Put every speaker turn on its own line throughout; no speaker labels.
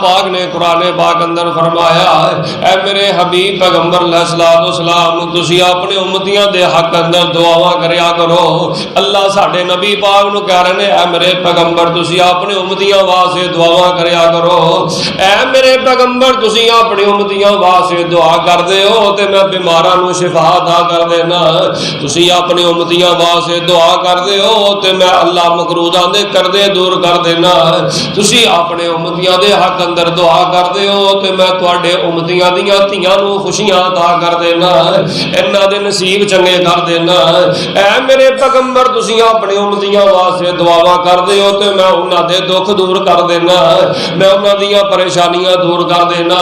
پاک نے قرآن پاک اندر فرمایا اے میرے حبیب پیغمبر علیہ السلام تسی اپنے امتیاں دے حق اندر دعاواں کریا کرو۔ اللہ ساڈے نبی پاک نو کہہ رہے ہیں اے میرے پیغمبر تسی اپنے امتیاں واسطے دعاواں کریا کرو۔ اے میرے پیغمبر تسی اپنے امتیاں واسطے دعا کر دے ہو تے میں بیماراں نو شفا عطا کر دینا۔ تسی اپنے امتیاں واسطے دعا کر دے ہو تے میں اللہ مکروہاں دے کردے دور کر دینا۔ تسی اپنے امتیاں دے حق اندر دعا کر دے ہو تے میں تواڈے امتیاں دیاں دھیاں نو خوشیاں عطا کر دینا، انہاں دے نصیب چنگے کر دینا۔ اے میرے پیغمبر تسی اپنے امتیاں واسطے دعاواں کر دے ہو تے میں انہاں دے دکھ دور کر دینا، میں انہاں دیاں پریشانیاں دور کر دینا۔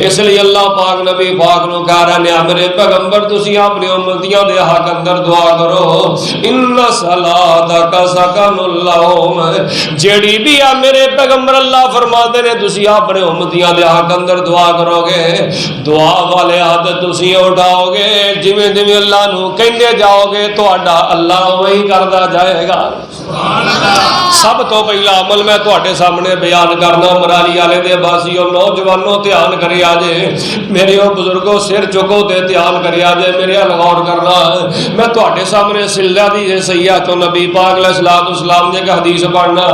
اس لیے اللہ پاک نبی پاک نو کہہ رہے ہیں میرے پیغمبر تسی اپنے امتیاں دے حق اندر دعا کرو۔ ان صلاتک سکن لہم، جیڑی بھی آ میرے پیغمبر اللہ فرماتے نے تسی اپنے امتیاں دے حق اندر دعا کرو گے، دعا والے ہاتھ تسی اٹھاؤ گے، جویں جویں اللہ نو کہندے جاؤ گے تہاڈا اللہ وہی کردا جائے گا۔ سب تو پہلا عمل میں تواڈے سامنے بیان کرنا، مرالی والے دے باسیو نوجوانوں دھیان کریا جے، میرے بزرگوں سر چکو تے دھیان کریا جے، میرے غور کرنا۔ میں تواڈے سامنے سلہ دی سیاح تو نبی پاک علیہ السلام نے حدیث پڑھنا۔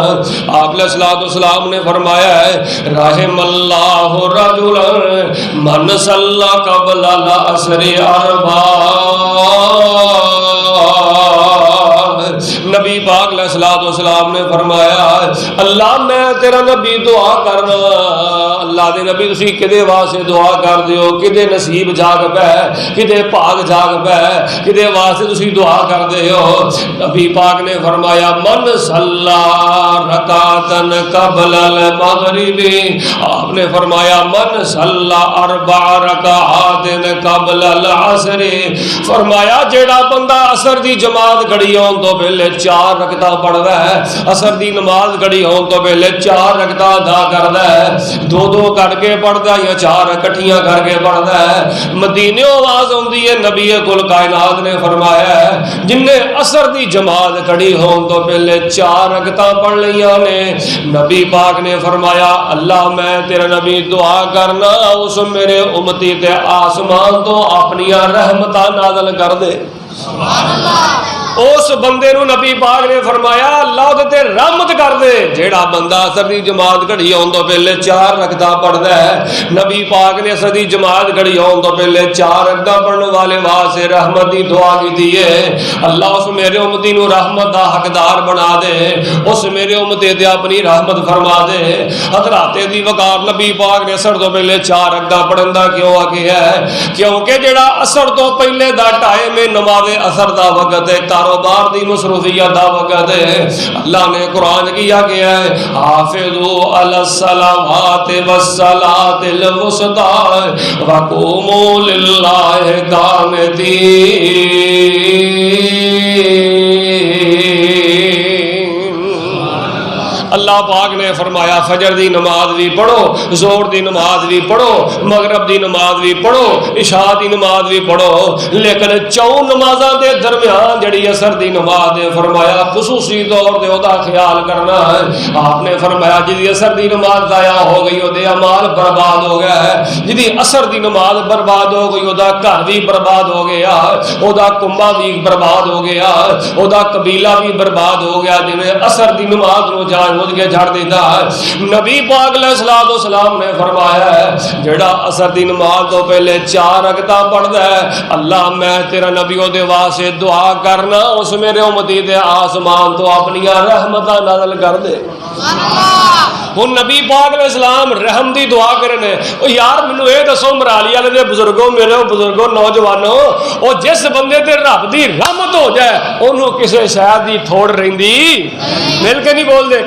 آپ علیہ السلام نے فرمایا ہے رحم اللہ رجلا من صلی قبل العصر اربعا، نبی پاک علیہ السلام نے فرمایا اللہ میں تیرا نبی دعا کرنا، اللہ دے نبی تسی کدے واسطے دعا کر دیو، کدے نصیب جاگ پہ، کدے بھاگ جاگ پہ، کدے واسطے تسی دعا کر دیو۔ نبی پاک نے فرمایا من صلی رکعتن قبل المغرب، آپ نے فرمایا من صلی اربع رکعات قبل العصر، فرمایا جیڑا بندہ عصر دی جماعت گھڑی ہون تو پہلے 4 رکعتاں پڑھدا ہے، عصر دی نماز گھڑی ہون تو پہلے 4 رکعتاں ادا کردا ہے، 2 کر کے پڑھدا یا 4 اکٹھیاں کر کے پڑھدا ہے۔ مدینے آواز ہوندی ہے نبی کل کائنات نے فرمایا ہے جن نے عصر دی جماعت کھڑی ہون تو پہلے 4 رکعتاں پڑھ لیاں نے، نبی پاک نے فرمایا اللہ میں تیرا نبی دعا کرنا اس میرے امتی تے آسمان تو اپنی رحمتاں نازل کر دے۔ سبحان اللہ۔ اس بندے نو نبی پاک نے فرمایا اللہ تے رحمت کر دے جیڑا بندہ عصر دی جماعت گھڑی ہون تو پہلے 4 رکعتاں پڑھدا ہے۔ نبی پاک نے عصر دی جماعت گھڑی ہون تو پہلے 4 رکعتاں پڑھنے والے واسطے رحمت دی دعا کیتی ہے اللہ اس میرے امتی نو رحمت دا حقدار بنا دے، اس میرے امتی تے اپنی رحمت فرما دے۔ حضرات دی وقار نبی پاک نے عصر تو پہلے 4 رکعتاں پڑھن دا کیوں آکھیا ہے؟ کیونکہ جیڑا عصر تو پہلے دا ٹائم ہے نماز عصر دا وقت ہے، کاروبار دی مصروفیت دا وقت ہے۔ اللہ نے قرآن کیا گیا ہے حافظوا علی الصلوات والصلاۃ الوسطی وقوموا للہ قانتین۔ اللہ پاک نے فرمایا فجر دی نماز بھی پڑھو، زور دی نماز بھی پڑھو، مغرب دی نماز بھی پڑھو، عشاء دی نماز بھی پڑھو، لیکن 4 نمازاں دے درمیان جڑی عصر دی نماز ہے فرمایا خصوصی طور تے اودا خیال کرنا ہے۔ آپ نے فرمایا جدی عصر دی نماز ضائع ہو گئی اودے اعمال برباد ہو گیا ہے، جدی عصر دی نماز برباد ہو گئی اودا گھر بھی برباد ہو گیا، اودا کنبہ بھی برباد ہو گیا، اودا قبیلہ بھی برباد ہو گیا، جویں عصر دی نماز نو جان کے جھڑ دیتا ہے۔ نبی پاک علیہ السلام نے فرمایا ہے جڑا عصر دی نماز تو پہلے 4 رکعتاں پڑھدا ہے اللہ میں تیرا نبی او دے واسطے دعا کرنا اس میرے امتی دے آسمان تو اپنی رحمتاں نازل کر دے۔ وہ نبی پاک علیہ السلام رحم دی دعا کرنے او یار مینوں اے دسو مرالی والے دے بزرگوں میرے بزرگوں نوجوانوں او جس بندے تے رب دی رحمت ہو جائے اونوں کسے شے دی تھوڑ رہندی مل کے نہیں بول دے۔